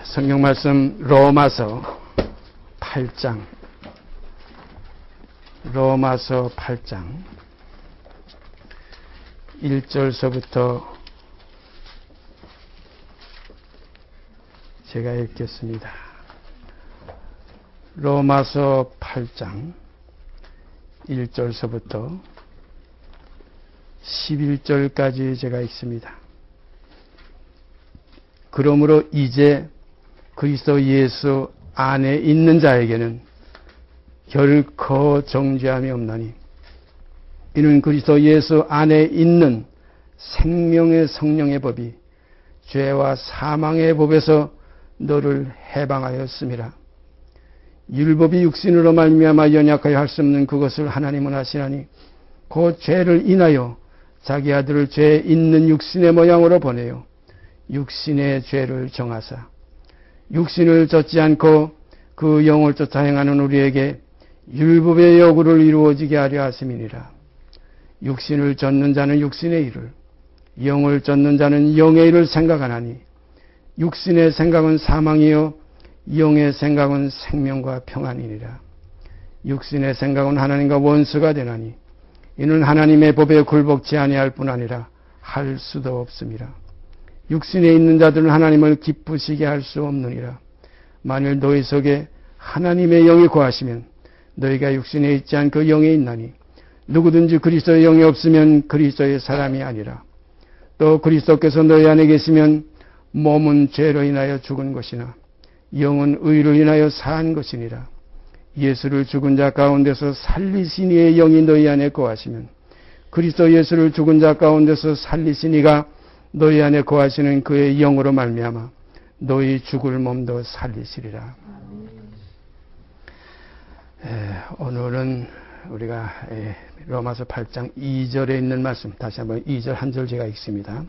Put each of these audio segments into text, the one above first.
성경 말씀 로마서 8장 로마서 8장 1절서부터 제가 읽겠습니다. 로마서 8장 1절서부터 11절까지 제가 읽습니다. 그러므로 이제 그리스도 예수 안에 있는 자에게는 결코 정죄함이 없나니 이는 그리스도 예수 안에 있는 생명의 성령의 법이 죄와 사망의 법에서 너를 해방하였음이라. 율법이 육신으로 말미암아 연약하여 할 수 없는 그것을 하나님은 하시나니 그 죄를 인하여 자기 아들을 죄 있는 육신의 모양으로 보내요 육신의 죄를 정하사 육신을 좇지 않고 그 영을 쫓아 행하는 우리에게 율법의 요구를 이루어지게 하려 하심이니라. 육신을 좇는 자는 육신의 일을, 영을 좇는 자는 영의 일을 생각하나니 육신의 생각은 사망이요 영의 생각은 생명과 평안이니라. 육신의 생각은 하나님과 원수가 되나니 이는 하나님의 법에 굴복치 아니할 뿐 아니라 할 수도 없음이라. 육신에 있는 자들은 하나님을 기쁘시게 할 수 없느니라. 만일 너희 속에 하나님의 영이 거하시면 너희가 육신에 있지 않고 영에 있나니 누구든지 그리스도의 영이 없으면 그리스도의 사람이 아니라. 또 그리스도께서 너희 안에 계시면 몸은 죄로 인하여 죽은 것이나 영은 의로 인하여 산 것이니라. 예수를 죽은 자 가운데서 살리신 이의 영이 너희 안에 거하시면 그리스도 예수를 죽은 자 가운데서 살리신 이가 너희 안에 거하시는 그의 영으로 말미암아 너희 죽을 몸도 살리시리라. 오늘은 우리가 로마서 8장 2절에 있는 말씀, 다시 한번 2절 한 절 제가 읽습니다.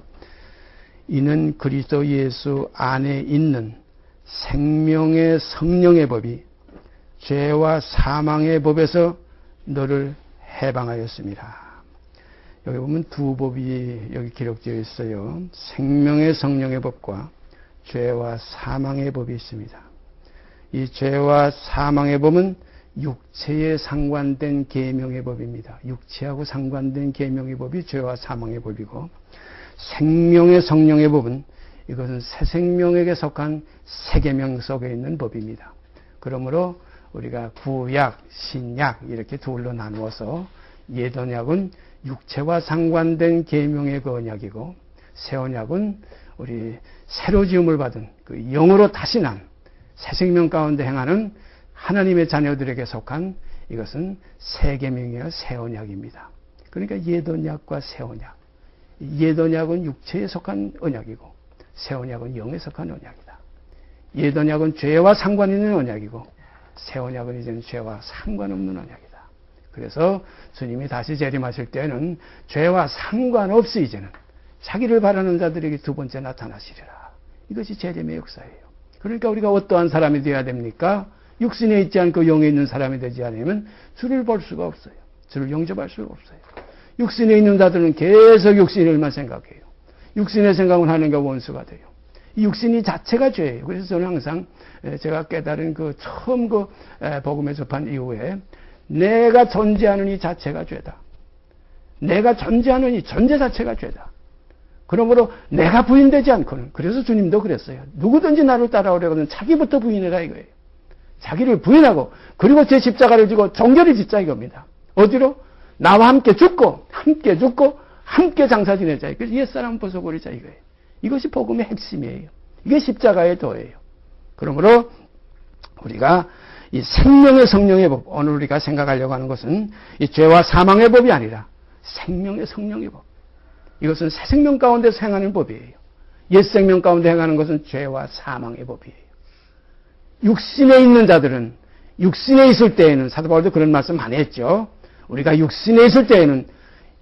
이는 그리스도 예수 안에 있는 생명의 성령의 법이 죄와 사망의 법에서 너를 해방하였습니다. 여기 보면 두 법이 여기 기록되어 있어요. 생명의 성령의 법과 죄와 사망의 법이 있습니다. 이 죄와 사망의 법은 육체에 상관된 계명의 법입니다. 육체하고 상관된 계명의 법이 죄와 사망의 법이고, 생명의 성령의 법은 이것은 새 생명에게 속한 새 계명 속에 있는 법입니다. 그러므로 우리가 구약, 신약 이렇게 둘로 나누어서 옛 언약은 육체와 상관된 계명의 그 언약이고, 새 언약은 우리 새로 지음을 받은 그 영으로 다시 난 새 생명 가운데 행하는 하나님의 자녀들에게 속한 이것은 새 계명이여 새 언약입니다. 그러니까 옛 언약과 새 언약. 옛 언약은 육체에 속한 언약이고 새 언약은 영에 속한 언약이다. 옛 언약은 죄와 상관 있는 언약이고 새 언약은 이제는 죄와 상관없는 언약이다. 그래서 주님이 다시 재림하실 때는 죄와 상관없이 이제는 자기를 바라는 자들에게 두 번째 나타나시리라. 이것이 재림의 역사예요. 그러니까 우리가 어떠한 사람이 되어야 됩니까? 육신에 있지 않고 영에 있는 사람이 되지 않으면 주를 볼 수가 없어요. 주를 영접할 수가 없어요. 육신에 있는 자들은 계속 육신의 일만 생각해요. 육신의 생각은 하나님과 원수가 돼요. 이 육신이 자체가 죄예요. 그래서 저는 항상 제가 깨달은 그 처음 그 복음에 접한 이후에 내가 존재하는 이 자체가 죄다. 내가 존재하는 이 존재 자체가 죄다. 그러므로 내가 부인되지 않고는, 그래서 주님도 그랬어요. 누구든지 나를 따라오려거든 자기부터 부인해라 이거예요. 자기를 부인하고 그리고 제 십자가를 지고 정결히 짓자 이겁니다. 어디로? 나와 함께 죽고 함께 장사 지내자. 그래서 옛사람 벗어버리자 이거예요. 이것이 복음의 핵심이에요. 이게 십자가의 도예요. 그러므로 우리가 이 생명의 성령의 법, 오늘 우리가 생각하려고 하는 것은 이 죄와 사망의 법이 아니라 생명의 성령의 법. 이것은 새 생명 가운데서 행하는 법이에요. 옛 생명 가운데 행하는 것은 죄와 사망의 법이에요. 육신에 있는 자들은 육신에 있을 때에는 사도 바울도 그런 말씀 많이 했죠. 우리가 육신에 있을 때에는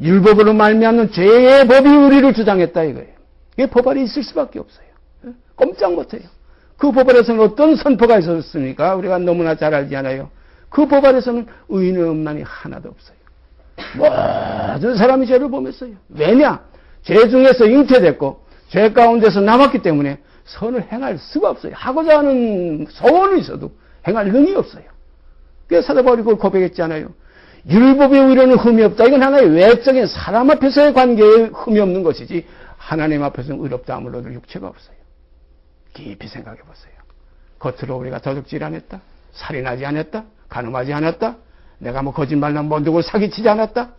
율법으로 말미암는 죄의 법이 우리를 주장했다 이거예요. 이게 법 아래 있을 수밖에 없어요. 꼼짝 못해요. 그 법 아래서는 어떤 선포가 있었습니까? 우리가 너무나 잘 알지 않아요. 그 법 아래서는 의인의 없나니 하나도 없어요. 모든 사람이 죄를 범했어요. 왜냐? 죄 중에서 잉태됐고 죄 가운데서 남았기 때문에 선을 행할 수가 없어요. 하고자 하는 소원은 있어도 행할 능이 없어요. 그래서 사도 바울이 그걸 고백했잖아요. 율법에 의로는 흠이 없다. 이건 하나의 외적인 사람 앞에서의 관계에 흠이 없는 것이지 하나님 앞에서는 의롭다 함을 얻을 육체가 없어요. 깊이 생각해 보세요. 겉으로 우리가 도둑질 안 했다. 살인하지 않았다. 간음하지 않았다. 내가 뭐 거짓말나 모독을 사기치지 않았다.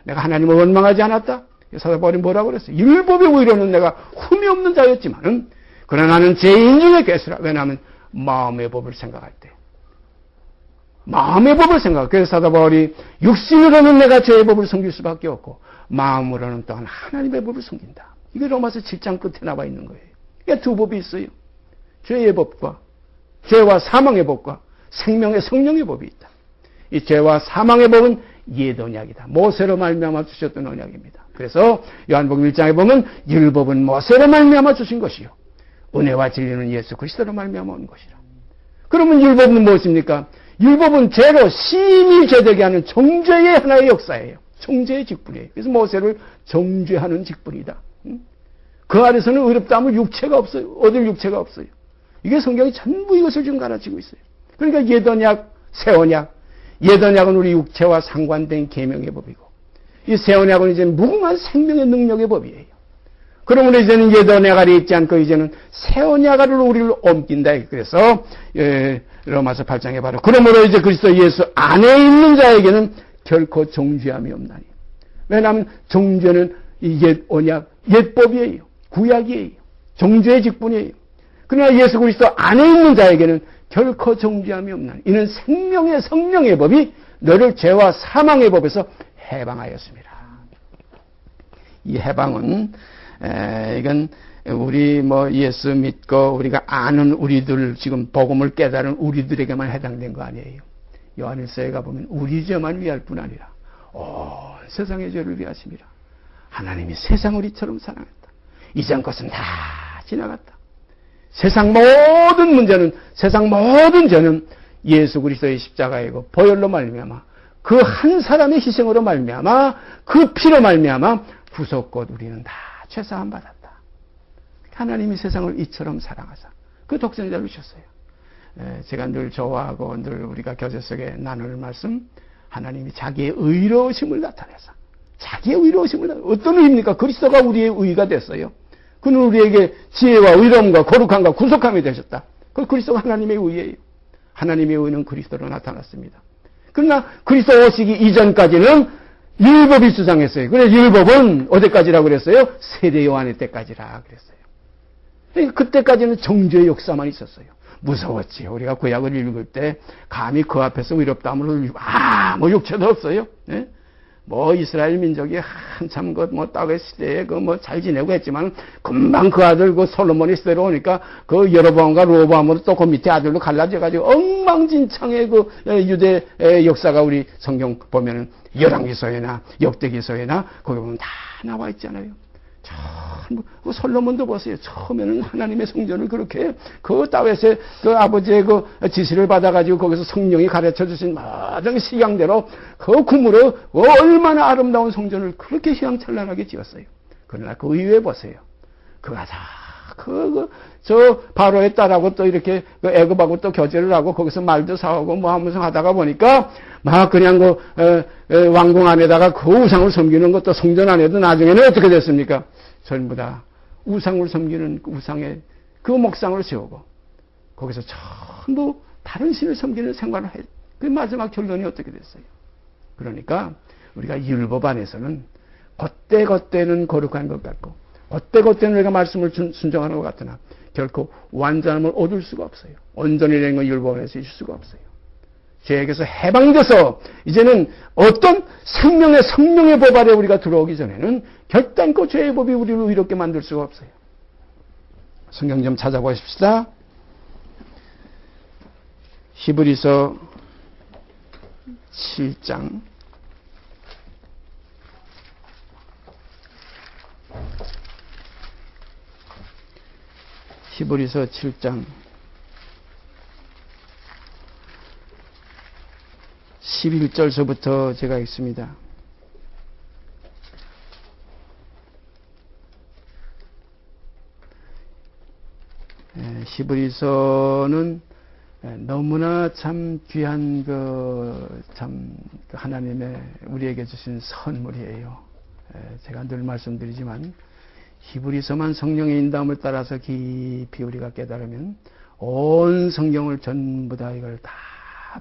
내가 하나님을 원망하지 않았다. 사도 바울이 뭐라고 그랬어요? 율법에 의로는 내가 흠이 없는 자였지만은 그러나 나는 죄인 중에 괴수라. 왜냐하면 마음의 법을 생각할 때. 마음의 법을 생각. 그래서 사도 바울이 육신으로는 내가 죄의 법을 섬길 수밖에 없고 마음으로는 또한 하나님의 법을 섬긴다. 이게 로마서 7장 끝에 나와 있는 거예요. 이게 두 법이 있어요. 죄의 법과 죄와 사망의 법과 생명의 성령의 법이 있다. 이 죄와 사망의 법은 옛 언약이다. 모세로 말미암아 주셨던 언약입니다. 그래서 요한복음 1장에 보면 율법은 모세로 말미암아 주신 것이요 은혜와 진리는 예수 그리스도로 말미암아 온 것이라. 그러면 율법은 무엇입니까? 율법은 죄로 심히 죄되게 하는 정죄의 하나의 역사예요. 정죄의 직분이에요. 그래서 모세를 정죄하는 직분이다. 그 아래서는 의롭다함을 육체가 없어요. 얻을 육체가 없어요. 이게 성경이 전부 이것을 지금 가르치고 있어요. 그러니까 옛 언약, 새 언약. 옛 언약은 우리 육체와 상관된 계명의 법이고 이 새 언약은 이제 무궁한 생명의 능력의 법이에요. 그러므로 이제는 옛 언약 아래 있지 않고 이제는 새 언약 아래로 우리를 옮긴다. 그래서 로마서 8장에 바로 그러므로 이제 그리스도 예수 안에 있는 자에게는 결코 정죄함이 없나니. 왜냐하면 정죄는 이 옛 언약, 옛 법이에요. 구약이에요. 정죄의 직분이에요. 그러나 예수 그리스도 안에 있는 자에게는 결코 정죄함이 없나니. 이는 생명의 성령의 법이 너를 죄와 사망의 법에서 해방하였습니다. 이 해방은 이건 우리 뭐 예수 믿고 우리가 아는 우리들 지금 복음을 깨달은 우리들에게만 해당된 거 아니에요. 요한일서에 가보면 우리 죄만 위할 뿐 아니라 온 세상의 죄를 위하심이라. 하나님이 세상을 이처럼 사랑했다. 이전 것은 다 지나갔다. 세상 모든 문제는 세상 모든 죄는 예수 그리스도의 십자가이고 보혈로 말미암아 그 한 사람의 희생으로 말미암아 그 피로 말미암아 구속곧 우리는 다 죄사함 받았다. 하나님이 세상을 이처럼 사랑하사 그 독생자를 주셨어요. 제가 늘 좋아하고 늘 우리가 교제 속에 나눌 말씀 하나님이 자기의 의로우심을 나타내서 자기의 의로우심을 어떤 의입니까? 그리스도가 우리의 의가 됐어요. 그는 우리에게 지혜와 의로움과 거룩함과 구속함이 되셨다. 그 그리스도가 하나님의 의예요. 하나님의 의는 그리스도로 나타났습니다. 그러나 그리스도 오시기 이전까지는 율법이 주장했어요. 그래서 율법은 어디까지라고 그랬어요? 세례 요한의 때까지라 그랬어요. 그때까지는 정죄의 역사만 있었어요. 무서웠지. 우리가 구약을 읽을 때 감히 그 앞에서 의롭다함을 흘리고 뭐 육체도 없어요. 네? 뭐 이스라엘 민족이 한참 뭐 땅의 시대에 잘 지내고 했지만 금방 그 아들 솔로몬의 시대로 오니까 그 여로보암과 르호보암으로 또 그 밑에 아들로 갈라져 가지고 엉망진창의 유대 역사가 우리 성경 보면은 열왕기서에나 역대기서에나 거기 보면 다 나와 있잖아요. 그 솔로몬도 보세요. 처음에는 하나님의 성전을 그렇게 그 다윗의 그 아버지의 그 지시를 받아가지고 거기서 성령이 가르쳐 주신 모든 식양대로 그 구물로 얼마나 아름다운 성전을 그렇게 휘황찬란하게 지었어요. 그러나 그 이후에 보세요. 그가 다 저 바로의 딸하고 또 이렇게 애굽하고 또 교제를 하고 거기서 말도 사오고 뭐 하면서 하다가 보니까 막 그냥 왕궁 안에다가 그 우상을 섬기는 것도 성전 안에도 나중에는 어떻게 됐습니까? 전부 다 우상을 섬기는 우상의 그 목상을 세우고 거기서 전부 다른 신을 섬기는 생활을 해. 그 마지막 결론이 어떻게 됐어요? 그러니까 우리가 율법 안에서는 그때는 거룩한 것 같고 그때는 우리가 말씀을 순종하는 것 같으나 결코 완전함을 얻을 수가 없어요. 온전히 된 건 율법 안에서 있을 수가 없어요. 죄에게서 해방돼서 이제는 어떤 생명의 성령의 법 아래 우리가 들어오기 전에는 결단코 죄의 법이 우리를 의롭게 만들 수가 없어요. 성경 좀 찾아보십시다. 히브리서 7장 히브리서 7장 11절서부터 제가 읽습니다. 히브리서는 너무나 참 귀한 참 하나님의 우리에게 주신 선물이에요. 제가 늘 말씀드리지만 히브리서만 성령의 인도함을 따라서 깊이 우리가 깨달으면 온 성경을 전부 다 이걸 다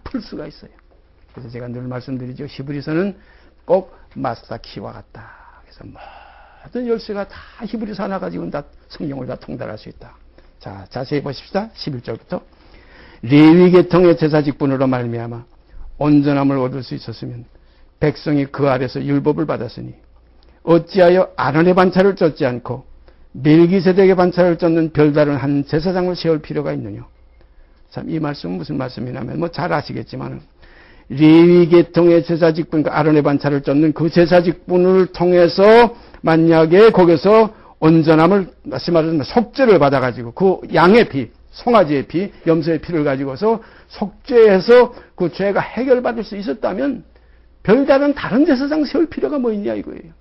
풀 수가 있어요. 그래서 제가 늘 말씀드리죠. 히브리서는 꼭 마스터키와 같다. 그래서 모든 열쇠가 다 히브리서 하나 가지고는 다 성경을 다 통달할 수 있다. 자, 자세히 보십시다. 11절부터 레위 계통의 제사 직분으로 말미암아 온전함을 얻을 수 있었으면 백성이 그 아래서 율법을 받았으니 어찌하여 아론의 반차를 쫓지 않고 멜기세덱의 반차를 쫓는 별다른 한 제사장을 세울 필요가 있느냐. 참 이 말씀은 무슨 말씀이냐면 잘 아시겠지만 레위 계통의 제사 직분과 아론의 반차를 쫓는 그 제사 직분을 통해서 만약에 거기서 온전함을 다시 말하면 속죄를 받아가지고 그 양의 피, 송아지의 피, 염소의 피를 가지고서 속죄해서 그 죄가 해결받을 수 있었다면 별다른 다른 제사장 세울 필요가 뭐 있냐 이거예요.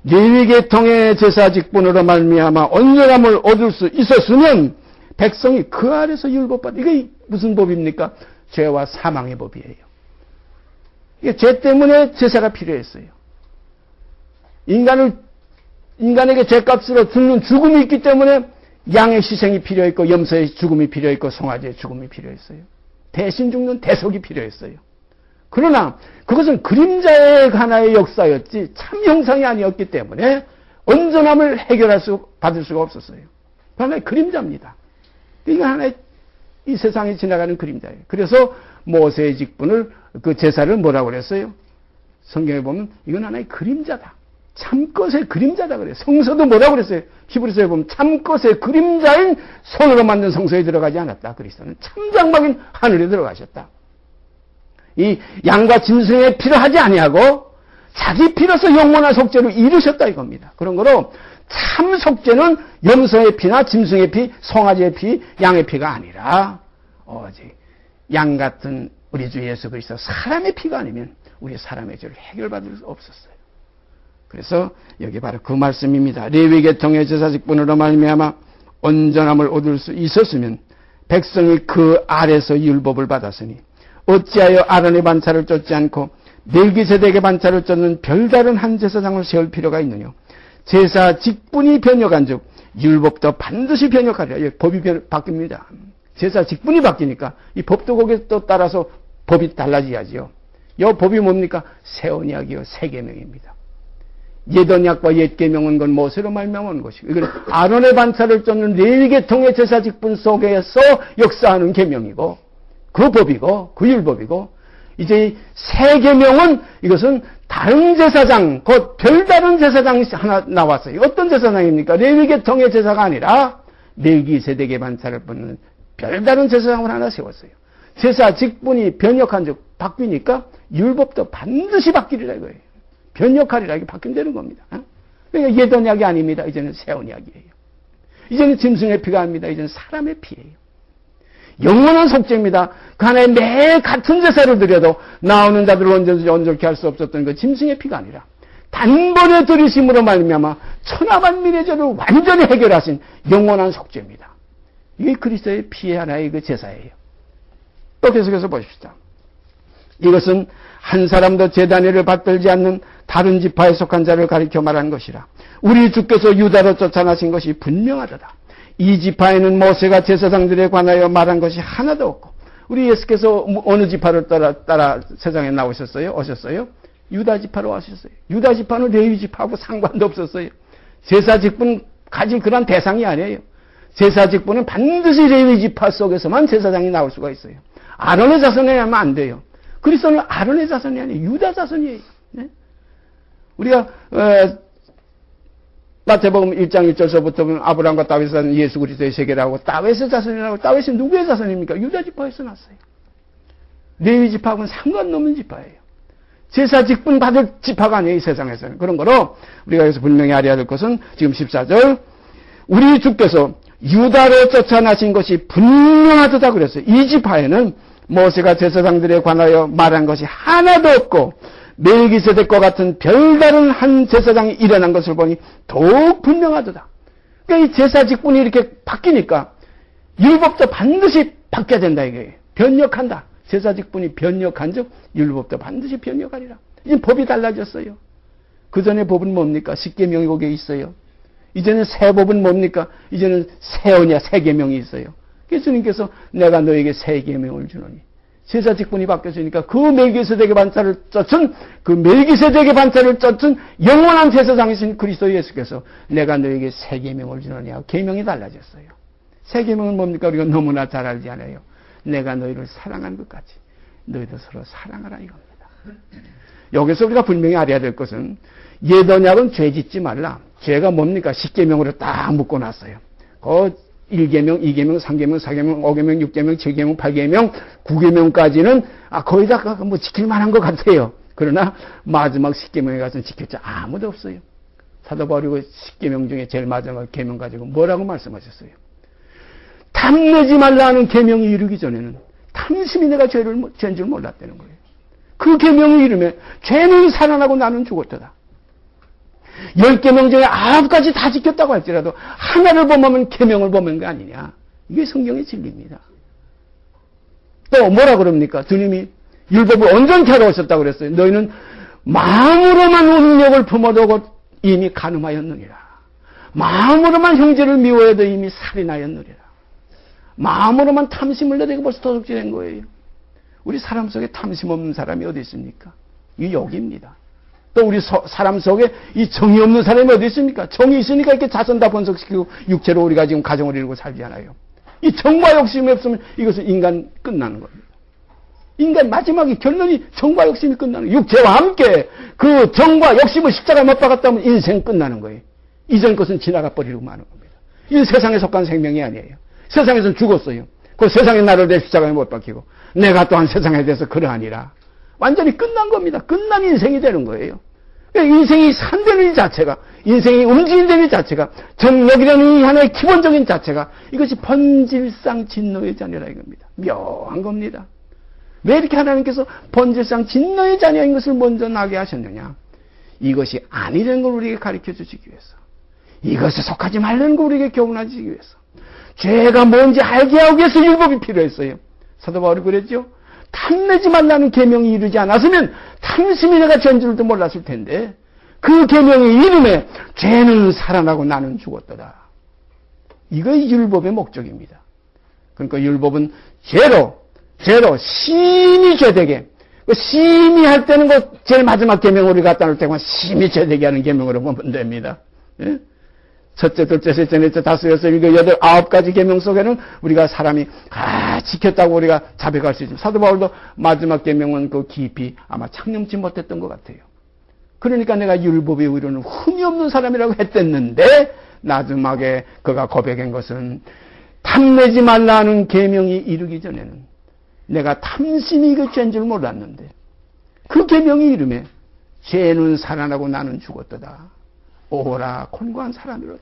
레위 계통의 제사 직분으로 말미암아 온전함을 얻을 수 있었으면 백성이 그 아래서 율법받아. 이게 무슨 법입니까? 죄와 사망의 법이에요. 이게 죄 때문에 제사가 필요했어요. 인간에게 죄값으로 죽는 죽음이 있기 때문에 양의 희생이 필요했고 염소의 죽음이 필요했고 송아지의 죽음이 필요했어요. 대신 죽는 대속이 필요했어요. 그러나 그것은 그림자의 하나의 역사였지 참 형상이 아니었기 때문에 온전함을 받을 수가 없었어요. 하나의 그림자입니다. 이건 하나의 이 세상에 지나가는 그림자예요. 그래서 모세의 직분을 그 제사를 뭐라고 그랬어요? 성경에 보면 이건 하나의 그림자다. 참것의 그림자다 그래요. 성서도 뭐라고 그랬어요? 히브리서에 보면 참것의 그림자인 손으로 만든 성소에 들어가지 않았다. 그리스도는 참장막인 하늘에 들어가셨다. 이 양과 짐승의 피를 하지 아니하고 자기 피로서 영원한 속죄를 이루셨다 이겁니다. 그런 거로 참 속죄는 염소의 피나 짐승의 피, 송아지의 피, 양의 피가 아니라 오직 양 같은 우리 주 예수 그리스도 사람의 피가 아니면 우리 사람의 죄를 해결받을 수 없었어요. 그래서 여기 바로 그 말씀입니다. 레위 계통의 제사 직분으로 말미암아 온전함을 얻을 수 있었으면 백성이 그 아래서 율법을 받았으니 어찌하여 아론의 반차를 쫓지 않고 멜기세덱의 반차를 쫓는 별다른 한 제사장을 세울 필요가 있느냐. 제사 직분이 변혁한즉 율법도 반드시 변혁하리라. 법이 바뀝니다. 제사 직분이 바뀌니까 이 법도 거기에 또 따라서 법이 달라져야지요. 이 법이 뭡니까? 새 언약이요 새 계명입니다. 옛 언약과 옛 계명은 건 모세로 말미암은 것이고 이건 아론의 반차를 쫓는 레위 계통의 제사 직분 속에서 역사하는 계명이고 그 법이고 그 율법이고 이제 새 계명은 이것은 다른 제사장 곧 별다른 제사장이 하나 나왔어요. 어떤 제사장입니까? 레위 계통의 제사가 아니라 멜기세덱의 반차를 받는 별다른 제사장을 하나 세웠어요. 제사 직분이 변혁한즉 바뀌니까 율법도 반드시 바뀌리라 이거예요. 변혁하리라 이게 바뀐다는 겁니다. 그러니까 옛 언약이 아닙니다. 이제는 새 언약이에요. 이제는 짐승의 피가 아닙니다. 이제는 사람의 피예요. 영원한 속죄입니다. 그 하나의 매 같은 제사를 드려도 나오는 자들을 언제든지 온전케 할 수 없었던 그 짐승의 피가 아니라 단번에 들이심으로 말미암아 천하만민의 죄를 완전히 해결하신 영원한 속죄입니다. 이게 그리스도의 피의 하나의 그 제사예요. 또 계속해서 보십시다. 이것은 한 사람도 제단위를 받들지 않는 다른 지파에 속한 자를 가리켜 말한 것이라. 우리 주께서 유다로 쫓아나신 것이 분명하도다. 이 지파에는 모세가 제사장들에 관하여 말한 것이 하나도 없고 우리 예수께서 어느 지파를 따라 세상에 나오셨어요? 오셨어요? 유다 지파로 오셨어요. 유다 지파는 레위 지파하고 상관도 없었어요. 제사 직분 가진 그런 대상이 아니에요. 제사 직분은 반드시 레위 지파 속에서만 제사장이 나올 수가 있어요. 아론의 자손에 하면 안 돼요. 그리스도는 아론의 자손이 아니에요. 유다 자손이에요. 네? 우리가 마태복음 1장 1절서부터 보면 아브라함과 다윗은 예수 그리스도의 세계라고 다윗의 자손이라고. 다윗이 누구의 자손입니까? 유다 지파에서 났어요. 레위 지파하고는 상관없는 지파예요. 제사 직분 받을 지파가 아니에요. 이 세상에서는. 그런 거로 우리가 여기서 분명히 알아야 될 것은 지금 14절 우리 주께서 유다로 쫓아나신 것이 분명하다 그랬어요. 이 지파에는 모세가 제사장들에 관하여 말한 것이 하나도 없고 멜기세덱과 같은 별다른 한 제사장이 일어난 것을 보니 더욱 분명하도다. 그러니까 이 제사 직분이 이렇게 바뀌니까 율법도 반드시 바뀌어야 된다 이거예요. 변역한다. 제사직분이 변역한 즉 율법도 반드시 변역하리라. 이제 법이 달라졌어요. 그 전에 법은 뭡니까? 십계명이 거기에 있어요. 이제는 새 법은 뭡니까? 이제는 새 언약, 새 계명이 있어요. 예수님께서 내가 너에게 새 계명을 주노니 제사직분이 바뀌었으니까 그 멜기세덱의 반차를 쫓은 영원한 제사장이신 그리스도 예수께서 내가 너에게 새 계명을 주노니 하고 계명이 달라졌어요. 새 계명은 뭡니까? 우리가 너무나 잘 알지 않아요. 내가 너희를 사랑한 것 같이 너희도 서로 사랑하라 이겁니다. 여기서 우리가 분명히 알아야 될 것은 옛 언약은 죄 짓지 말라. 죄가 뭡니까? 십계명으로 딱 묶어놨어요. 그 1계명, 2계명, 3계명, 4계명, 5계명, 6계명, 7계명, 8계명, 9계명까지는 거의 다 뭐 지킬 만한 것 같아요. 그러나 마지막 10계명에 가서는 지켰지 아무도 없어요. 사도 바울이 10계명 중에 제일 마지막 계명 가지고 뭐라고 말씀하셨어요? 탐내지 말라는 계명이 이르기 전에는 탐심이 내가 죄인 줄 몰랐다는 거예요. 그 계명을 이루면 죄는 살아나고 나는 죽었다. 10계명 중에 9가지 다 지켰다고 할지라도 하나를 범하면 계명을 범한 거 아니냐. 이게 성경의 진리입니다. 또 뭐라 그럽니까? 주님이 율법을 온전케 하러 오셨다고 그랬어요. 너희는 마음으로만 음욕을 품어도 이미 간음하였느니라. 마음으로만 형제를 미워해도 이미 살인하였느니라. 마음으로만 탐심을 내도 이거 벌써 도둑질한 거예요. 우리 사람 속에 탐심 없는 사람이 어디 있습니까? 이 여기입니다. 또 우리 사람 속에 이 정이 없는 사람이 어디 있습니까? 정이 있으니까 이렇게 자손 다 번성시키고 육체로 우리가 지금 가정을 이루고 살지 않아요. 이 정과 욕심이 없으면 이것은 인간 끝나는 겁니다. 인간 마지막에 결론이 정과 욕심이 끝나는 거예요. 육체와 함께 그 정과 욕심을 십자가에 못 박았다면 인생 끝나는 거예요. 이전 것은 지나가 버리고 마는 겁니다. 이 세상에 속한 생명이 아니에요. 세상에서는 죽었어요. 그 세상의 나를 내 십자가에 못 박히고 내가 또한 세상에 대해서 그러하니라. 완전히 끝난 겁니다. 끝난 인생이 되는 거예요. 인생이 산다는 이 자체가, 인생이 움직인다는 이 자체가, 정력이라는 이 하나의 기본적인 자체가 이것이 본질상 진노의 자녀라 이겁니다. 묘한 겁니다. 왜 이렇게 하나님께서 본질상 진노의 자녀인 것을 먼저 나게 하셨느냐? 이것이 아니라는 걸 우리에게 가르쳐 주시기 위해서, 이것에 속하지 말라는 걸 우리에게 교훈해 주시기 위해서, 죄가 뭔지 알게 하기 위해서 율법이 필요했어요. 사도 바울이 그랬죠. 탐내지 말라는 계명이 이르지 않았으면 탐심이 내가 전 줄도 몰랐을 텐데 그 계명의 이름에 죄는 살아나고 나는 죽었더라. 이것이 율법의 목적입니다. 그러니까 율법은 죄로 심히 죄되게, 심히 할 때는 제일 마지막 계명을 우리가 갖다 놓을 때만 심히 죄되게 하는 계명으로 보면 됩니다. 예? 첫째, 둘째, 셋째, 넷째, 다섯, 여섯, 일곱, 여덟, 9가지 계명 속에는 우리가 사람이 지켰다고 우리가 자백할 수 있습니다. 사도 바울도 마지막 계명은 그 깊이 아마 창념치 못했던 것 같아요. 그러니까 내가 율법의 의로는 흠이 없는 사람이라고 했댔는데 마지막에 그가 고백한 것은 탐내지 말라는 계명이 이르기 전에는 내가 탐심이 그 죄인 줄 몰랐는데 그 계명이 이름에 죄는 살아나고 나는 죽었도다. 오라 곤고한 사람이로다.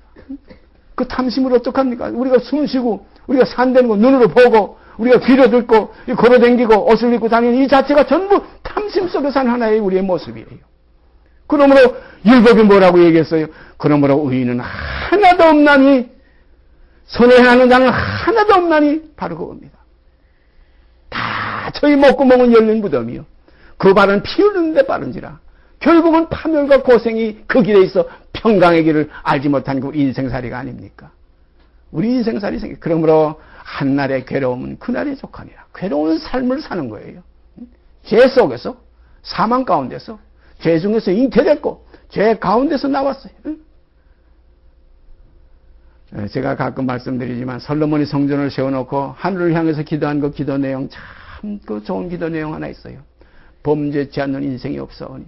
그 탐심을 어떡합니까? 우리가 숨쉬고 우리가 산다는 거 눈으로 보고 우리가 귀로 듣고 걸어다니고 옷을 입고 다니는 이 자체가 전부 탐심 속에 산 하나의 우리의 모습이에요. 그러므로 율법이 뭐라고 얘기했어요? 그러므로 의인은 하나도 없나니 선을 행하는 자는 하나도 없나니 바로 그겁니다. 다 저희 목구멍은 열린 무덤이요. 그 발은 피 흘리는데 빠른지라. 결국은 파멸과 고생이 그 길에 있어 평강의 길을 알지 못한 그 인생살이가 아닙니까? 우리 인생살이 생겨. 그러므로 한날의 괴로움은 그날의 족하니라. 괴로운 삶을 사는 거예요. 죄 속에서, 사망 가운데서, 죄 중에서 잉태됐고 죄 가운데서 나왔어요. 제가 가끔 말씀드리지만 솔로몬이 성전을 세워놓고 하늘을 향해서 기도한 그 기도 내용 참 그 좋은 기도 내용 하나 있어요. 범죄치 않는 인생이 없사오니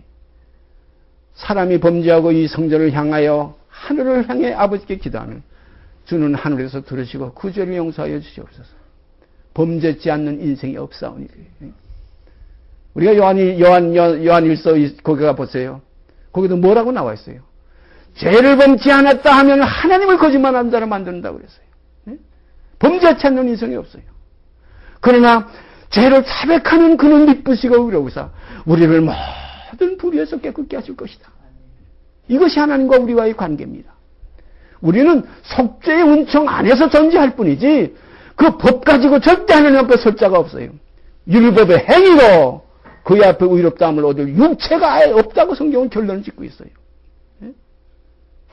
사람이 범죄하고 이 성전을 향하여 하늘을 향해 아버지께 기도하면 주는 하늘에서 들으시고 그 죄를 용서하여 주시옵소서. 범죄치 않는 인생이 없사오니. 우리가 요한일서 거기가 보세요. 거기도 뭐라고 나와 있어요? 죄를 범치 않았다 하면 하나님을 거짓말하는 자로 만든다고 그랬어요. 범죄치 않는 인생이 없어요. 그러나 죄를 자백하는 그는 미쁘시고 의로우사 우리를 모든 불의에서 깨끗게 하실 것이다. 이것이 하나님과 우리와의 관계입니다. 우리는 속죄의 은총 안에서 존재할 뿐이지 그 법 가지고 절대 하나님 앞에 설 자가 없어요. 율법의 행위로 그의 앞에 의롭다함을 얻을 육체가 아예 없다고 성경은 결론을 짓고 있어요.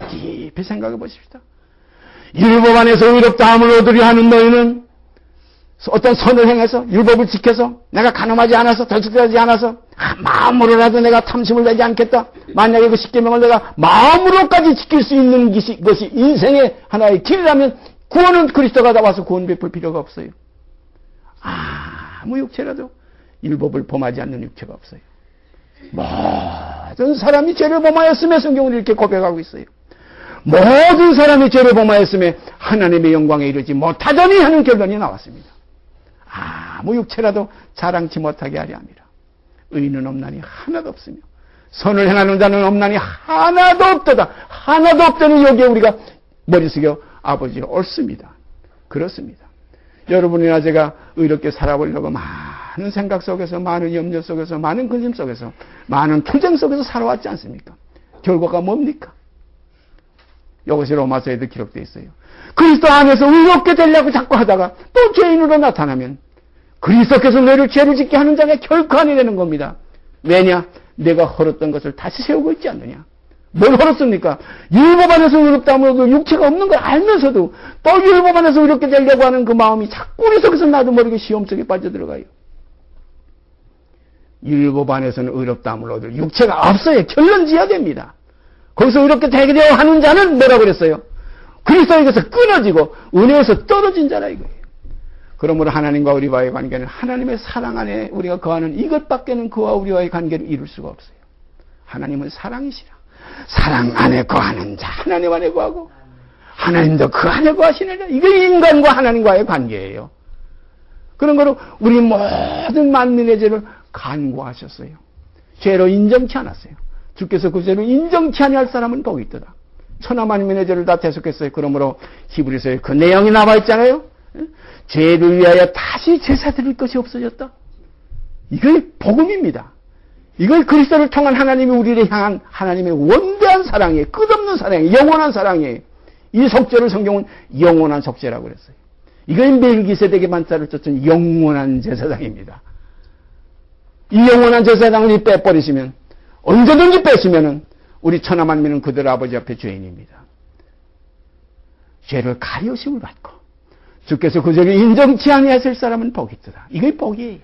깊이 생각해 보십시다. 율법 안에서 의롭다함을 얻으려 하는 너희는 어떤 선을 행해서 율법을 지켜서 내가 간음하지 않아서 덜썩하지 않아서 마음으로라도 내가 탐심을 내지 않겠다. 만약에 그 십계명을 내가 마음으로까지 지킬 수 있는 것이 인생의 하나의 길이라면 구원은 그리스도가 나와서 구원 베풀 필요가 없어요. 아무 육체라도 율법을 범하지 않는 육체가 없어요. 모든 사람이 죄를 범하였음에 성경은 이렇게 고백하고 있어요. 모든 사람이 죄를 범하였음에 하나님의 영광에 이르지 못하더니 하는 결론이 나왔습니다. 아무 육체라도 자랑치 못하게 하려 함이라. 의인은 없나니 하나도 없으며 선을 행하는 자는 없나니 하나도 없도다. 하나도 없다는 여기에 우리가 머리 숙여 아버지를 옳습니다. 그렇습니다. 여러분이나 제가 의롭게 살아보려고 많은 생각 속에서, 많은 염려 속에서, 많은 근심 속에서, 많은 투쟁 속에서 살아왔지 않습니까? 결과가 뭡니까? 이것이 로마서에도 기록되어 있어요. 그리스도 안에서 의롭게 되려고 자꾸 하다가 또 죄인으로 나타나면 그리스도께서 너희를 죄를 짓게 하는 자가 결코 아니 되는 겁니다. 왜냐? 내가 헐었던 것을 다시 세우고 있지 않느냐? 뭘 헐었습니까? 율법 안에서 의롭다면 육체가 없는 걸 알면서도 또 율법 안에서 의롭게 되려고 하는 그 마음이 자꾸 우리 속에서 나도 모르게 시험 속에 빠져들어가요. 율법 안에서는 의롭다함을 얻을 육체가 없어요. 결론 지어야 됩니다. 거기서 의롭게 되게 되어 하는 자는 뭐라고 그랬어요? 그리스도에게서 끊어지고 은혜에서 떨어진 자라 이거예요. 그러므로 하나님과 우리와의 관계는 하나님의 사랑 안에 우리가 거하는 이것밖에는 그와 우리와의 관계를 이룰 수가 없어요. 하나님은 사랑이시라. 사랑 안에 거하는 자 하나님 안에 거하고 하나님도 그 안에 거하시느라. 이게 인간과 하나님과의 관계예요. 그런 거로 우리 모든 만민의 죄를 간구하셨어요. 죄로 인정치 않았어요. 주께서 그 죄를 인정치 아니할 사람은 복이 있더라. 천하 만민의 죄를 다 대속했어요. 그러므로 히브리서에 그 내용이 나와 있잖아요. 죄를 위하여 다시 제사 드릴 것이 없어졌다. 이게 복음입니다. 이걸 그리스도를 통한 하나님이 우리를 향한 하나님의 원대한 사랑이에요. 끝없는 사랑이에요. 영원한 사랑이에요. 이 속죄를 성경은 영원한 속죄라고 그랬어요. 이건 멜기세덱의 만자를 쫓은 영원한 제사장입니다. 이 영원한 제사장을 빼버리시면 언제든지 뺏으면은 우리 천하 만민은 그들 아버지 앞에 죄인입니다. 죄를 가리우심을 받고 주께서 그 죄를 인정치 아니하실 사람은 복이 있더라. 이게 복이에요.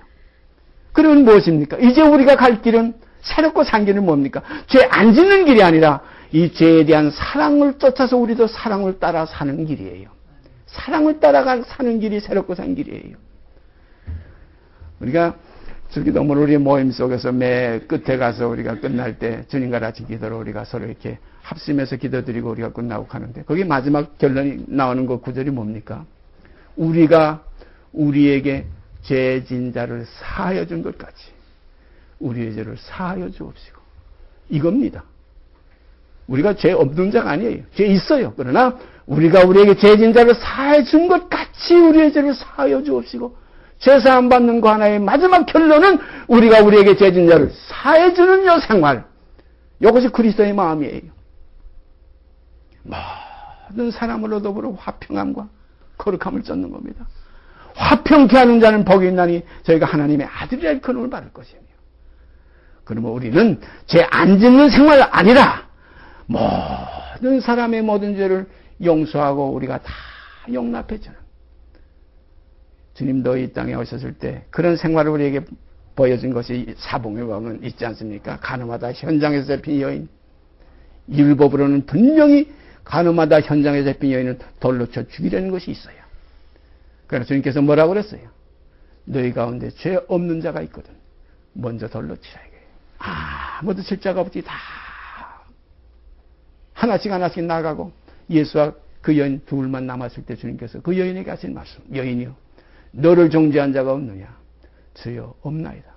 그러면 무엇입니까? 이제 우리가 갈 길은 새롭고 산 길은 뭡니까? 죄 안 짓는 길이 아니라 이 죄에 대한 사랑을 쫓아서 우리도 사랑을 따라 사는 길이에요. 사랑을 따라가 사는 길이 새롭고 산 길이에요. 우리가 주기도문 우리 모임 속에서 매 끝에 가서 우리가 끝날 때 주님과 같이 기도로 우리가 서로 이렇게 합심해서 기도드리고 우리가 끝나고 가는데 거기 마지막 결론이 나오는 그 구절이 뭡니까? 우리가 우리에게 죄 진 자를 사하여 준 것 같이 우리의 죄를 사하여 주옵시고. 이겁니다. 우리가 죄 없는 자가 아니에요. 죄 있어요. 그러나 우리가 우리에게 죄 진 자를 사하여 준 것 같이 우리의 죄를 사하여 주옵시고. 죄사함 받는 그 하나의 마지막 결론은 우리가 우리에게 죄 진 자를 사해 주는 요 생활. 이것이 그리스도의 마음이에요. 모든 사람으로 더불어 화평함과 거룩함을 쫓는 겁니다. 화평케 하는 자는 복이 있나니 저희가 하나님의 아들이라 일컬음을 받을 것이며. 그러면 우리는 죄 안 짓는 생활이 아니라 모든 사람의 모든 죄를 용서하고 우리가 다 용납해 주는. 주님도 이 땅에 오셨을 때 그런 생활을 우리에게 보여준 것이 사복음에 있지 않습니까? 간음하다 현장에서 잡힌 여인. 율법으로는 분명히 간음하다 현장에서 잡힌 여인은 돌로 쳐 죽이려는 것이 있어요. 그래서 주님께서 뭐라고 그랬어요? 너희 가운데 죄 없는 자가 있거든. 먼저 돌로 치라 이거예요. 아무도 칠 자가 없지. 다 하나씩 하나씩 나가고 예수와 그 여인 둘만 남았을 때 주님께서 그 여인에게 하신 말씀. 여인이요. 너를 정죄한 자가 없느냐? 주여 없나이다.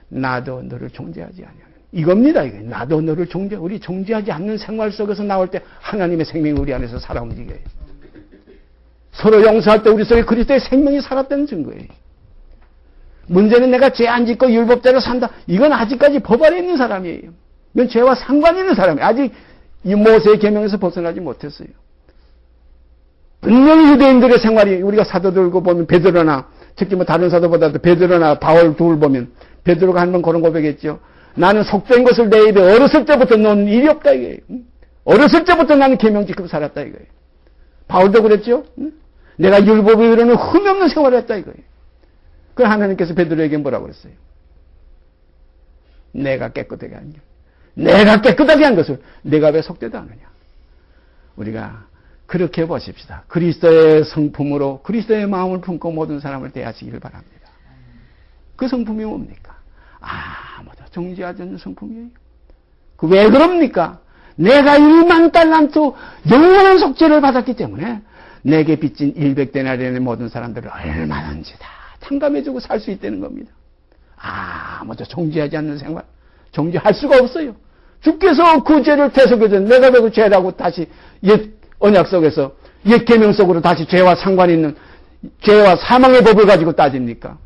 나도 너를 정죄하지 아니하는. 이겁니다. 이거. 나도 너를 우리 정죄하지 않는 생활 속에서 나올 때 하나님의 생명이 우리 안에서 살아 움직여요. 서로 용서할 때 우리 속에 그리스도의 생명이 살았다는 증거예요. 문제는 내가 죄 안 짓고 율법대로 산다. 이건 아직까지 법 아래 있는 사람이에요. 이건 죄와 상관이 있는 사람이에요. 아직 이 모세의 계명에서 벗어나지 못했어요. 분명히 유대인들의 생활이 우리가 사도들고 보면 베드로나 특히 뭐 다른 사도보다도 베드로나 바울 둘 보면 베드로가 한 번 그런 고백했죠. 나는 속된 것을 내 입에 어렸을 때부터 놓은 일이 없다 이거예요. 어렸을 때부터 나는 계명 지키고 살았다 이거예요. 바울도 그랬죠. 내가 율법에 이르는 흠이 없는 생활을 했다 이거예요. 그 하나님께서 베드로에게 뭐라고 그랬어요? 내가 깨끗하게 한 일. 내가 깨끗하게 한 것을 내가 왜 속되다 하느냐. 우리가 그렇게 보십시다. 그리스도의 성품으로 그리스도의 마음을 품고 모든 사람을 대하시기를 바랍니다. 그 성품이 뭡니까? 아무도 정죄하지 않는 성품이에요. 그 왜 그럽니까? 내가 1만 달란트 영원한 속죄를 받았기 때문에 내게 빚진 100데나리온의 모든 사람들을 얼마든지 다 탕감해주고 살 수 있다는 겁니다. 아무도 정죄하지 않는 생활, 정죄할 수가 없어요. 주께서 그 죄를 대속해서 내가 왜 그 죄라고 다시 옛 언약 속에서 옛 계명 속으로 다시 죄와 상관 있는 죄와 사망의 법을 가지고 따집니까?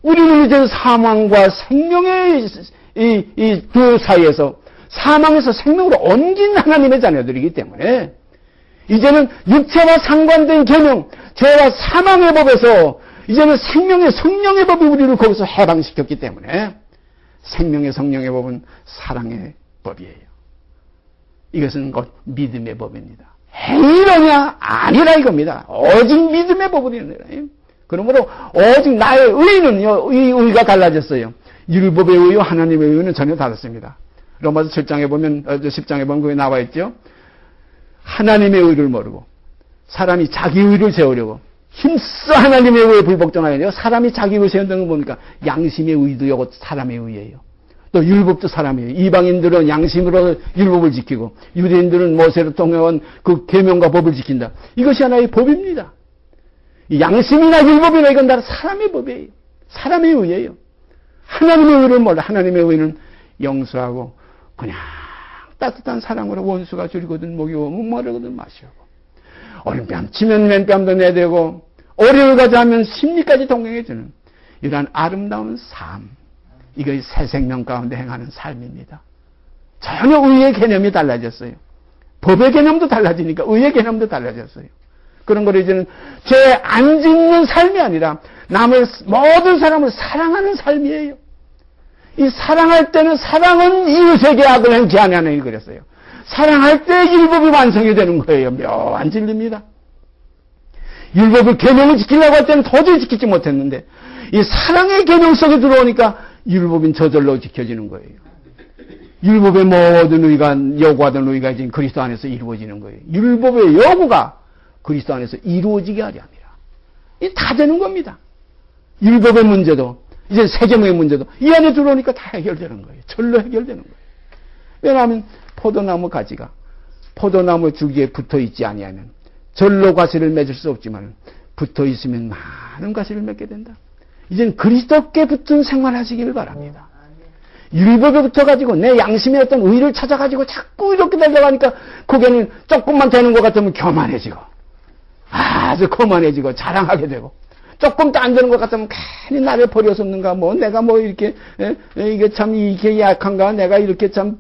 우리는 이제 사망과 생명의 이 두 사이에서 사망에서 생명으로 옮긴 하나님의 자녀들이기 때문에 이제는 육체와 상관된 계명, 죄와 사망의 법에서 이제는 생명의 성령의 법이 우리를 거기서 해방시켰기 때문에 생명의 성령의 법은 사랑의 법이에요. 이것은 곧 믿음의 법입니다. 행위로냐? 아니라 이겁니다. 오직 믿음의 법이니라. 그러므로 오직 나의 의는요, 이 의가 달라졌어요. 율법의 의와 하나님의 의는 전혀 다릅니다. 로마서 7장에 보면, 10장에 보면 그게 나와 있죠. 하나님의 의를 모르고 사람이 자기 의를 세우려고 힘써 하나님의 의에 불복종하여 사람이 자기 의를 세운다는 건 뭡니까? 양심의 의도 이것 사람의 의예요. 또 율법도 사람이에요. 이방인들은 양심으로 율법을 지키고 유대인들은 모세로 통해온 그 계명과 법을 지킨다. 이것이 하나의 법입니다. 양심이나 율법이나 이건 다 사람의 법이에요. 사람의 의예요. 하나님의 의를 몰라. 하나님의 의는 용서하고 그냥 따뜻한 사랑으로 원수가 줄이거든 목이 오면 모르거든 마시고 오른뺨 치면 왼뺨도 내대고 오리를 가져하면 심리까지 동행해주는 이러한 아름다운 삶. 이것이 새 생명 가운데 행하는 삶입니다. 전혀 의의 개념이 달라졌어요. 법의 개념도 달라지니까 의의 개념도 달라졌어요. 그런 걸 이제는 죄 안 짓는 삶이 아니라 남을 모든 사람을 사랑하는 삶이에요. 이 사랑할 때는 사랑은 이웃에게 악을 행치 아니하느니 그랬어요. 사랑할 때 율법이 완성이 되는 거예요. 묘한 진리입니다. 율법을 계명을 지키려고 할 때는 도저히 지키지 못했는데 이 사랑의 계명 속에 들어오니까 율법은 저절로 지켜지는 거예요. 율법의 모든 의가 요구하던 의가 지금 그리스도 안에서 이루어지는 거예요. 율법의 요구가 그리스도 안에서 이루어지게 하려 합니다. 이 다 되는 겁니다. 율법의 문제도 이제 세계명의 문제도 이 안에 들어오니까 다 해결되는 거예요. 절로 해결되는 거예요. 왜냐하면 포도나무 가지가 포도나무 줄기에 붙어 있지 아니하면 절로 과실을 맺을 수 없지만 붙어 있으면 많은 과실을 맺게 된다. 이제는 그리스도께 붙은 생활하시기를 바랍니다. 율법에 붙어가지고 내 양심의 어떤 의를 찾아가지고 자꾸 이렇게 달려가니까 거기는 조금만 되는 것 같으면 교만해지고 아주 거만해지고 자랑하게 되고 조금도 안 되는 것 같으면 괜히 나를 버렸었는가 뭐 내가 뭐 이렇게 이게 참 이게 약한가 내가 이렇게 참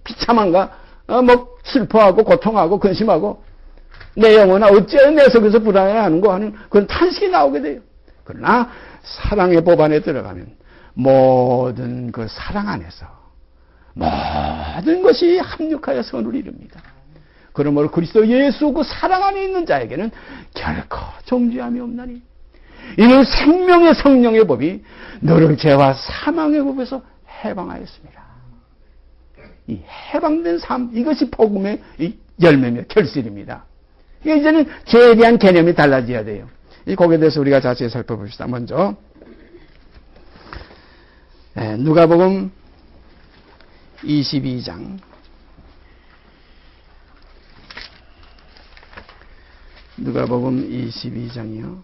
비참한가 뭐 슬퍼하고 고통하고 근심하고 내 영혼아 어째 내 속에서 불안해하는 거 하는 그런 탄식이 나오게 돼요. 그러나 사랑의 법 안에 들어가면 모든 그 사랑 안에서 모든 것이 합력하여 선을 이룹니다. 그러므로 그리스도 예수 그 사랑 안에 있는 자에게는 결코 정죄함이 없나니 이는 생명의 성령의 법이 너를 죄와 사망의 법에서 해방하였습니다. 이 해방된 삶 이것이 복음의 이 열매며 결실입니다. 이제는 죄에 대한 개념이 달라져야 돼요. 이 거기에 대해서 우리가 자세히 살펴봅시다. 먼저 누가복음 22장 누가복음 22장이요.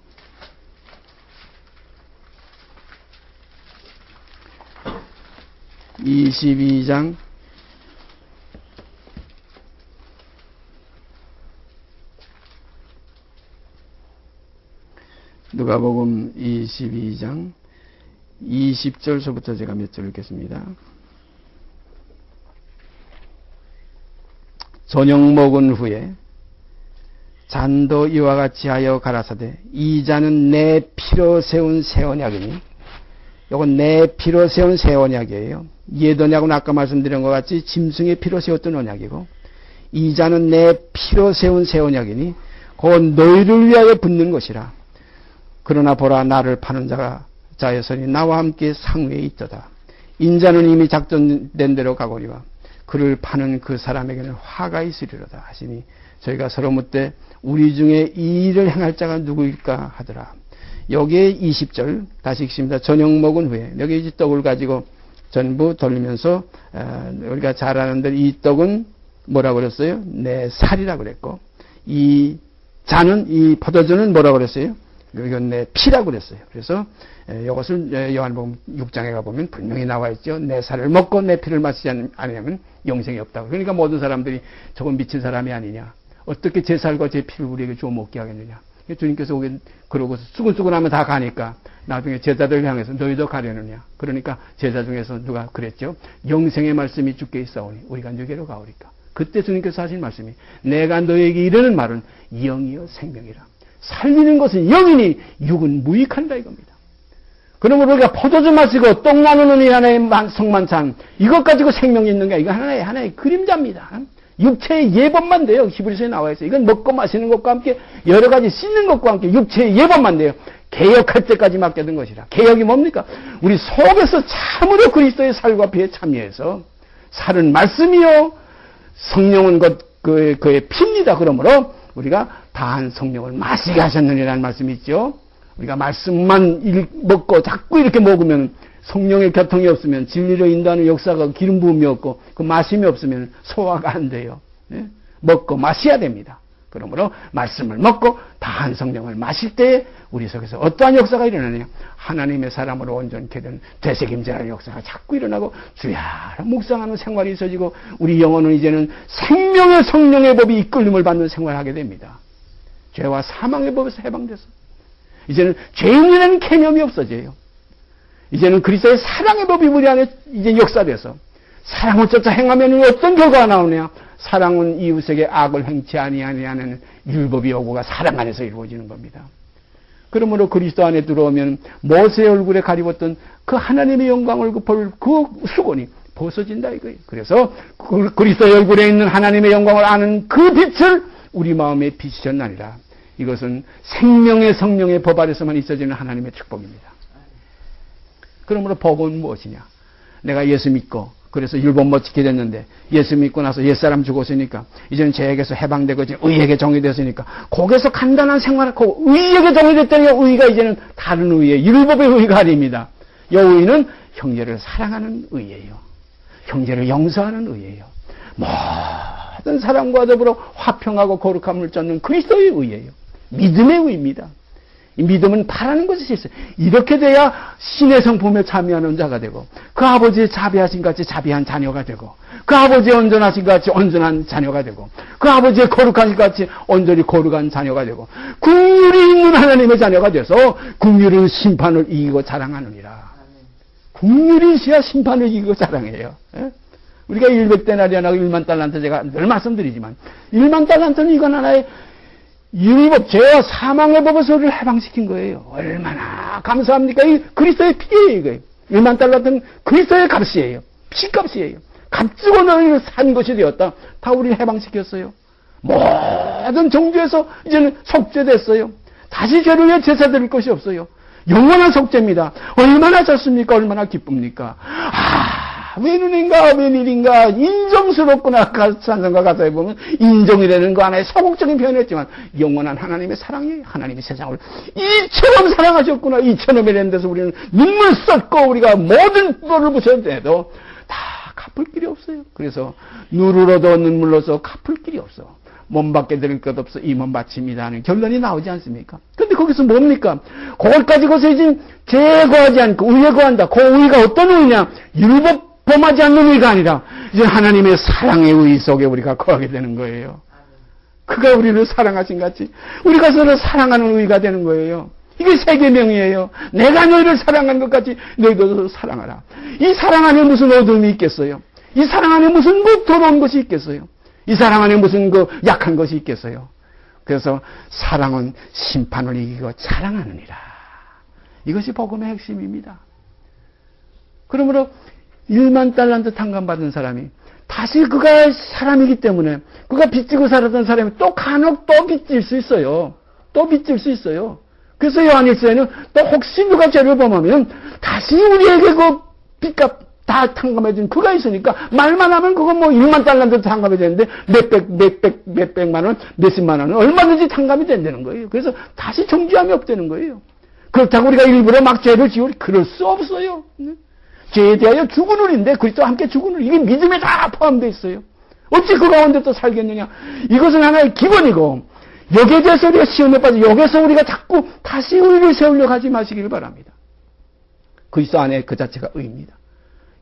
누가복음 22장 20절서부터 제가 몇 절 읽겠습니다. 저녁 먹은 후에 잔도 이와 같이 하여 가라사대 이 잔은 내 피로 세운 새 언약이니, 이건 내 피로 세운 새 언약이에요. 옛 언약은 아까 말씀드린 것 같이 짐승의 피로 세웠던 언약이고, 이 잔은 내 피로 세운 새 언약이니 곧 너희를 위하여 붓는 것이라. 그러나 보라, 나를 파는 자에서니 나와 함께 상위에 있도다. 인자는 이미 작전된 대로 가거니와 그를 파는 그 사람에게는 화가 있으리로다 하시니, 저희가 서로 묻되 우리 중에 이 일을 행할 자가 누구일까 하더라. 여기에 20절 다시 읽습니다. 저녁 먹은 후에, 여기 이제 떡을 가지고 전부 돌리면서 우리가 잘 아는데 이 떡은 뭐라고 그랬어요? 내 살이라고 그랬고, 이 잔은, 이 포도주는 뭐라고 그랬어요? 이건 내 피라고 그랬어요. 그래서 이것을 요한복음 6장에 가보면 분명히 나와 있죠. 내 살을 먹고 내 피를 마시지 않으면 영생이 없다고. 그러니까 모든 사람들이 저건 미친 사람이 아니냐, 어떻게 제 살과 제 피를 우리에게 주어 먹게 하겠느냐. 주님께서 오긴 그러고 수근수근하면 다 가니까 나중에 제자들 향해서 너희도 가려느냐. 그러니까 제자 중에서 누가 그랬죠? 영생의 말씀이 주께 있사오니 우리가 누게로 가오리까. 그때 주님께서 하신 말씀이 내가 너에게 이르는 말은 영이요 생명이라. 살리는 것은 영이니 육은 무익한다 이겁니다. 그러므로 우리가 포도주 마시고 떡 나누는 이 하나의 성만찬, 이것 가지고 생명이 있는 게 이거 하나의 그림자입니다. 육체의 예법만 돼요. 히브리서에 나와 있어요. 이건 먹고 마시는 것과 함께 여러 가지 씻는 것과 함께 육체의 예법만 돼요. 개혁할 때까지 맡겨둔 것이라. 개혁이 뭡니까? 우리 속에서 참으로 그리스도의 살과 피에 참여해서, 살은 말씀이요 성령은 그의 피입니다. 그러므로 우리가 다한 성령을 마시게 하셨느니라는 말씀이 있죠. 우리가 말씀만 먹고 자꾸 이렇게 먹으면, 성령의 교통이 없으면, 진리로 인도하는 역사가 기름 부음이 없고 그 마심이 없으면 소화가 안 돼요. 예? 먹고 마셔야 됩니다. 그러므로 말씀을 먹고 다한 성령을 마실 때에 우리 속에서 어떠한 역사가 일어나냐? 하나님의 사람으로 온전케 된 되새김질하는 역사가 자꾸 일어나고 주야 묵상하는 생활이 있어지고, 우리 영혼은 이제는 생명의 성령의 법이 이끌림을 받는 생활을 하게 됩니다. 죄와 사망의 법에서 해방돼서 이제는 죄인이라는 개념이 없어져요. 이제는 그리스도의 사랑의 법이 우리 안에 이제 역사돼서, 사랑을 쫓아 행하면 어떤 결과가 나오냐? 사랑은 이웃에게 악을 행치 아니하는 율법이 오고가 사랑 안에서 이루어지는 겁니다. 그러므로 그리스도 안에 들어오면 모세의 얼굴에 가리웠던 그 하나님의 영광을 볼 그 수건이 벗어진다 이거예요. 그래서 그리스도의 얼굴에 있는 하나님의 영광을 아는 그 빛을 우리 마음에 비추셨나니라. 이것은 생명의 성령의 법 아래서만 있어지는 하나님의 축복입니다. 그러므로 복은 무엇이냐? 내가 예수 믿고 그래서 율법 못 지키게 됐는데, 예수 믿고 나서 옛사람 죽었으니까 이제는 죄에게서 해방되고 이제 의에게 정이 됐으니까 거기서 간단한 생활하고 의에게 정이 됐더니 의가 이제는 다른 의에, 율법의 의가 아닙니다. 이 의는 형제를 사랑하는 의예요. 형제를 용서하는 의예요. 모든 사람과 더불어 화평하고 거룩함을 쫓는 그리스도의 의예요. 믿음의 의입니다. 이 믿음은 바라는 것이 있어요. 이렇게 돼야 신의 성품에 참여하는 자가 되고, 그 아버지의 자비하신 같이 자비한 자녀가 되고, 그 아버지의 온전하신 같이 온전한 자녀가 되고, 그 아버지의 거룩하신 같이 온전히 거룩한 자녀가 되고, 긍휼이 있는 하나님의 자녀가 돼서 긍휼은 심판을 이기고 자랑하느니라. 긍휼이 있어야 심판을 이기고 자랑해요. 예? 우리가 100데나리온하고 1만 달란트, 제가 늘 말씀드리지만 1만 달란트는 이건 하나의 율법, 죄와 사망의 법에서 우리를 해방시킨 거예요. 얼마나 감사합니까? 이 그리스도의 피예요, 이거예요. 1만 달러는 그리스도의 값이에요. 피값이에요. 값주고 너희를 산 것이 되었다. 다 우리를 해방시켰어요. 모든 정죄에서 이제는 속죄됐어요. 다시 죄를 위해 제사 드릴 것이 없어요. 영원한 속죄입니다. 얼마나 좋습니까? 얼마나 기쁩니까? 웬일인가 웬일인가 인정스럽구나. 찬송가 가사에 보면 인정이라는 거 하나의 소극적인 표현이었지만 영원한 하나님의 사랑이, 하나님이 세상을 이처럼 사랑하셨구나. 이처럼 이라는 데서 우리는 눈물 쏟고 우리가 모든 뼈를 부셔도 다 갚을 길이 없어요. 그래서 누르러도 눈물로서 갚을 길이 없어. 몸밖에 드릴 것 없어 이 몸 바칩니다 하는 결론이 나오지 않습니까? 근데 거기서 뭡니까? 그걸 가지고서 이제 죄에 거하지 않고 의에 거한다. 그 의가 어떤 의냐? 율법 범하지 않는 의가 아니라 이제 하나님의 사랑의 의 속에 우리가 거하게 되는 거예요. 그가 우리를 사랑하신 같이 우리가 서로 사랑하는 의가 되는 거예요. 이게 세계명이에요. 내가 너희를 사랑한 것 같이 너희도 사랑하라. 이 사랑 안에 무슨 어둠이 있겠어요? 이 사랑 안에 무슨 더러운 것이 있겠어요? 이 사랑 안에 무슨 약한 것이 있겠어요? 그래서 사랑은 심판을 이기고 자랑하느니라. 이것이 복음의 핵심입니다. 그러므로 1만 달란트 탕감받은 사람이 다시 그가 사람이기 때문에 그가 빚지고 살았던 사람이 또 간혹 또 빚질 수 있어요. 또 빚질 수 있어요. 그래서 요한일서에는 또 혹시 누가 죄를 범하면 다시 우리에게 그 빚값 다 탕감해준 그가 있으니까 말만 하면 그건 뭐 1만 달란트 탕감이 되는데 몇백만 원, 몇십만 원은 얼마든지 탕감이 된다는 거예요. 그래서 다시 정죄함이 없다는 거예요. 그렇다고 우리가 일부러 막 죄를 지우리 그럴 수 없어요. 죄에 대하여 죽은 우리인데 그리스도와 함께 죽은 우리 이게 믿음에 다 포함되어 있어요. 어찌 그 가운데 또 살겠느냐. 이것은 하나의 기본이고 여기에 대해서 우리가 시험에 빠져 여기서 우리가 자꾸 다시 의를 세우려고 하지 마시길 바랍니다. 그리스도 안에 그 자체가 의입니다.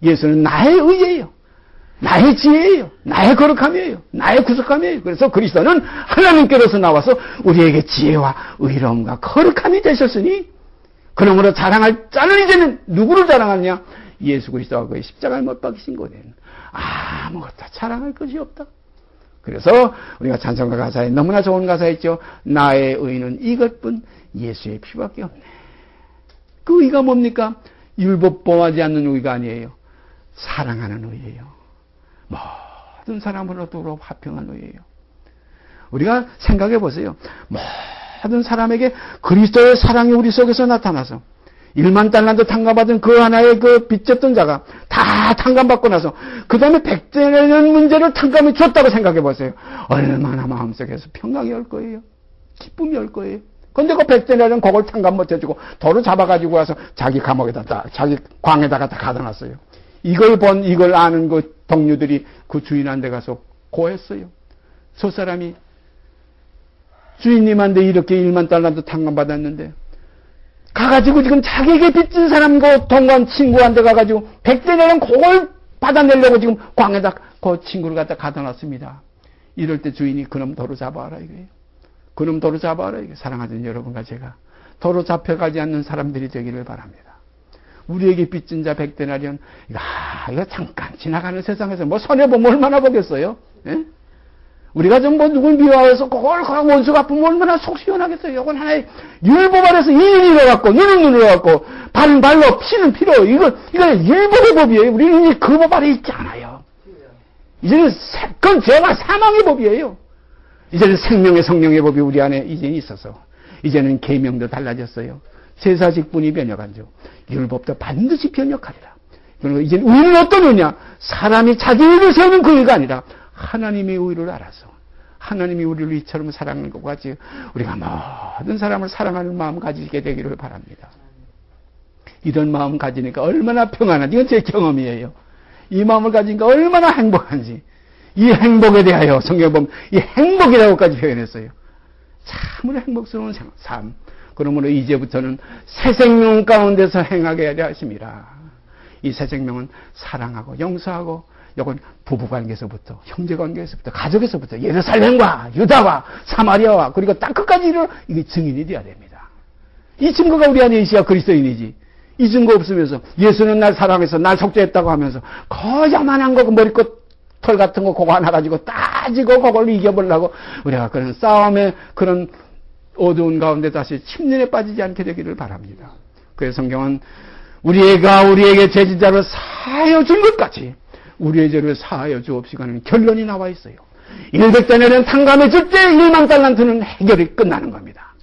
예수는 나의 의예요. 나의 지혜예요. 나의 거룩함이에요. 나의 구속함이에요. 그래서 그리스도는 하나님께로서 나와서 우리에게 지혜와 의로움과 거룩함이 되셨으니 그러므로 자랑할 자는 이제는 누구를 자랑하느냐? 예수 그리스도와 그의 십자가에 못 박히신 곳에는 아무것도 자랑할 것이 없다. 그래서 우리가 찬송가 가사에 너무나 좋은 가사 있죠. 나의 의는 이것뿐 예수의 피밖에 없네. 그 의가 뭡니까? 율법 범하지 않는 의가 아니에요. 사랑하는 의예요. 모든 사람으로도 화평한 의예요. 우리가 생각해 보세요. 모든 사람에게 그리스도의 사랑이 우리 속에서 나타나서 1만 달란트 탕감받은 그 하나의 그 빚졌던 자가 다 탕감받고 나서 그 다음에 백제라는 문제를 탕감해 줬다고 생각해 보세요. 얼마나 마음속에서 평강이 올 거예요. 기쁨이 올 거예요. 근데 그 백제라는 그걸 탕감 못 해주고 도로 잡아가지고 와서 자기 감옥에다 자기 광에다가 다 가둬놨어요. 이걸 아는 그 동료들이 그 주인한테 가서 고했어요. 저 사람이 주인님한테 이렇게 1만 달란트 탕감받았는데 가가지고 지금 자기에게 빚진 사람 그 동관 친구한테 가가지고 백제냐는 그걸 받아내려고 지금 광에다 그 친구를 갖다 가둬놨습니다. 이럴 때 주인이 그놈 도로 잡아와라 이거예요. 그놈 도로 잡아와라 이게 사랑하는 여러분과 제가 도로 잡혀가지 않는 사람들이 되기를 바랍니다. 우리에게 빚진 자 100데나리온 이거 잠깐 지나가는 세상에서 뭐 손해보면 얼마나 보겠어요? 예? 우리가 좀 뭐 누굴 미워해서 그걸 원수 갚으면 얼마나 속 시원하겠어요. 이건 하나의 율법 아래서 이는 이뤄갖고 눈은 눈으로갖고 발은 발로 피는 피로 이건 율법의 법이에요. 우리는 이제 그 법 아래 있지 않아요. 이제는 그건 죄와 사망의 법이에요. 이제는 생명의 성령의 법이 우리 안에 이제 있어서 이제는 계명도 달라졌어요. 제사직분이 변혁한죠. 율법도 반드시 변혁하리라. 그리고 이제 의는 어떤 의냐? 사람이 자기 의를 세우는 그 의가 아니라 하나님의 의를 알아서 하나님이 우리를 이처럼 사랑하는 것 같이 우리가 모든 사람을 사랑하는 마음 가지게 되기를 바랍니다. 이런 마음 가지니까 얼마나 평안한지 이건 제 경험이에요. 이 마음을 가지니까 얼마나 행복한지 이 행복에 대하여 성경에 보면 이 행복이라고까지 표현했어요. 참으로 행복스러운 삶. 그러므로 이제부터는 새 생명 가운데서 행하게 하려 하심이라. 이 새 생명은 사랑하고 용서하고 이건 부부관계에서부터 형제관계에서부터 가족에서부터 예루살렘과 유다와 사마리아와 그리고 땅끝까지 이게 증인이 되어야 됩니다. 이 증거가 우리 안에 있어야 그리스도인이지. 이 증거 없으면서 예수는 날 사랑해서 날 속죄했다고 하면서 거야만한 거 머리끝 털 같은 거 그거 하나 가지고 따지고 그걸 이겨보려고 우리가 그런 싸움의 그런 어두운 가운데 다시 침륜에 빠지지 않게 되기를 바랍니다. 그래서 성경은 우리에게 죄진자를 사하여 준 것 같이 우리의 죄를 사하여 주옵시고 하는 결론이 나와 있어요. 100데나리온 탕감해 줄 때 1만 달란트는 해결이 끝나는 겁니다.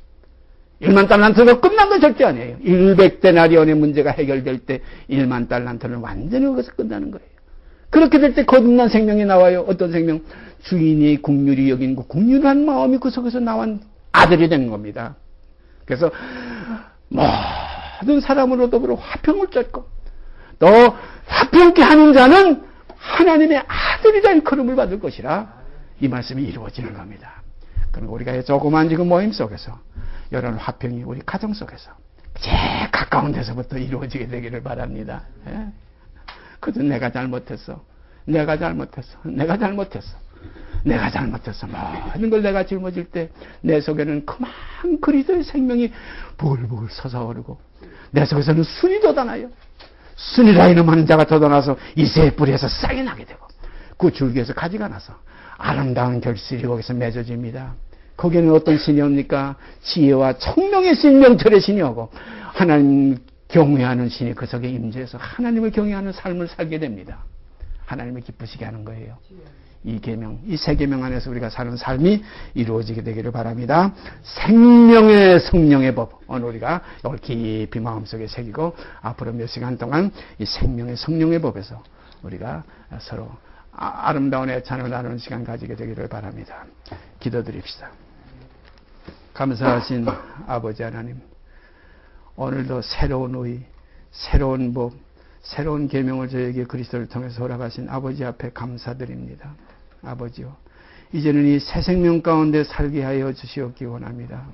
1만 달란트로 끝난 건 절대 아니에요. 100데나리온의 문제가 해결될 때 1만 달란트는 완전히 거기서 끝나는 거예요. 그렇게 될 때 거듭난 생명이 나와요. 어떤 생명? 주인이 긍휼히 여긴 그 긍휼한 마음이 그 속에서 나온 아들이 되는 겁니다. 그래서 모든 사람으로 더불어 화평을 쫓고 또 화평케 하는 자는 하나님의 아들이라 일컬음을 받을 것이라 이 말씀이 이루어지는 겁니다. 그럼 우리가 조그만 지금 모임 속에서 이런 화평이 우리 가정 속에서 제일 가까운 데서부터 이루어지게 되기를 바랍니다. 예? 그저 내가 잘못했어. 모든 걸 내가 짊어질 때 내 속에는 그만 그리스도의 생명이 부글부글 솟아오르고 내 속에서는 순이 돋아나요. 순이라 이름 하는 자가 돋아나서 이새의 뿌리에서 싹이 나게 되고 그 줄기에서 가지가 나서 아름다운 결실이 거기서 맺어집니다. 거기에는 어떤 신이 옵니까? 지혜와 총명의 신, 명철의 신이 오고 하나님 경외하는 신이 그 속에 임재해서 하나님을 경외하는 삶을 살게 됩니다. 하나님을 기쁘시게 하는 거예요. 이 계명, 이 세 계명 안에서 우리가 사는 삶이 이루어지게 되기를 바랍니다. 생명의 성령의 법, 오늘 우리가 이걸 깊이 마음속에 새기고 앞으로 몇 시간 동안 이 생명의 성령의 법에서 우리가 서로 아름다운 애찬을 나누는 시간 가지게 되기를 바랍니다. 기도드립시다. 감사하신 아버지 하나님, 오늘도 새로운 의, 새로운 법, 새로운 계명을 저에게 그리스도를 통해서 허락하신 아버지 앞에 감사드립니다. 아버지요, 이제는 이 새 생명 가운데 살게 하여 주시옵기 원합니다.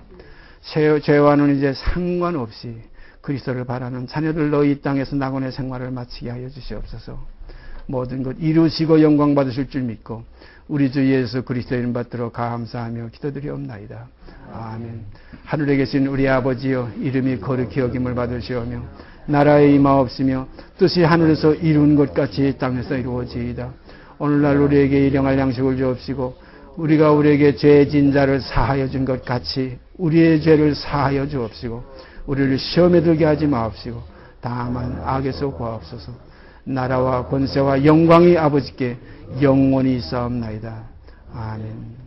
죄와는 이제 상관없이 그리스도를 바라는 자녀들 너희 이 땅에서 낙원의 생활을 마치게 하여 주시옵소서. 모든 것 이루시고 영광 받으실 줄 믿고 우리 주 예수 그리스도의 이름 받들어 감사하며 기도드리옵나이다. 아멘. 하늘에 계신 우리 아버지여, 이름이 거룩히 여김을 받으시오며 나라의 임하옵시며 뜻이 하늘에서 이룬 것 같이 땅에서 이루어지이다. 오늘날 우리에게 일용할 양식을 주옵시고 우리가 우리에게 죄 진 자를 사하여 준 것 같이 우리의 죄를 사하여 주옵시고 우리를 시험에 들게 하지 마옵시고 다만 악에서 구하옵소서. 나라와 권세와 영광이 아버지께 영원히 있사옵나이다. 아멘.